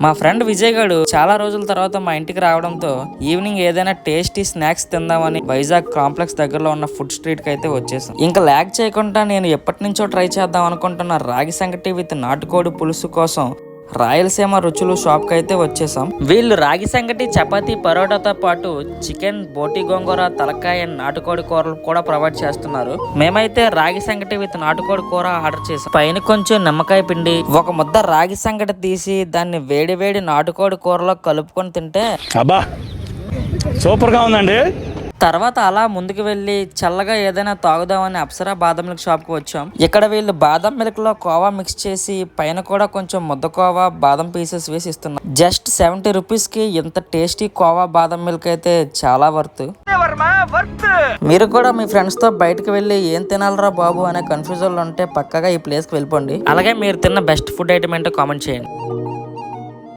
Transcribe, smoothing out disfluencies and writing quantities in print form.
మా ఫ్రెండ్ విజయ్ గాడు చాలా రోజుల తర్వాత మా ఇంటికి రావడంతో ఈవినింగ్ ఏదైనా టేస్టీ స్నాక్స్ తిందామని వైజాగ్ కాంప్లెక్స్ దగ్గరలో ఉన్న ఫుడ్ స్ట్రీట్ కి అయితే వచ్చేసాం. ఇంకా ల్యాగ్ చేయకుండా నేను ఎప్పటి నుంచో ట్రై చేద్దాం అనుకుంటున్న రాగి సంగటి విత్ నాటుకోడి పులుసు కోసం రాయలసీమ రుచులు షాప్ కి అయితే వచ్చేసాం. వీళ్ళు రాగి సంగటి, చపాతీ, పరోటాతో పాటు చికెన్, బోటి గోంగూర, తలకాయ, నాటుకోడి కూరలు కూడా ప్రొవైడ్ చేస్తున్నారు. మేమైతే రాగి సంగటి విత్ నాటుకోడి కూర ఆర్డర్ చేసాం. పైన కొంచెం నిమ్మకాయ పిండి, ఒక ముద్ద రాగి సంగటి తీసి దాన్ని వేడి వేడి నాటుకోడి కూరలో కలుపుకొని తింటే అబ్బా సూపర్ గా ఉందండి. తర్వాత అలా ముందుకు వెళ్ళి చల్లగా ఏదైనా తాగుదామని అప్సరా బాదం మిల్క్ షాప్ కి వచ్చాం. ఇక్కడ వీళ్ళు బాదం మిల్క్ లో కోవా మిక్స్ చేసి పైన కూడా కొంచెం ముద్ద కోవా, బాదం పీసెస్ వేసి ఇస్తున్నారు. జస్ట్ 70 రూపీస్ కి ఇంత టేస్టీ కోవా బాదం మిల్క్ అయితే చాలా వర్త్. మీరు కూడా మీ ఫ్రెండ్స్ తో బయటకు వెళ్ళి ఏం తినాలరా బాబు అనే కన్ఫ్యూజన్ లో ఉంటే పక్కగా ఈ ప్లేస్ కి వెళ్ళిపోండి. అలాగే మీరు తిన్న బెస్ట్ ఫుడ్ ఐటమ్ ఏంటో కామెంట్ చేయండి.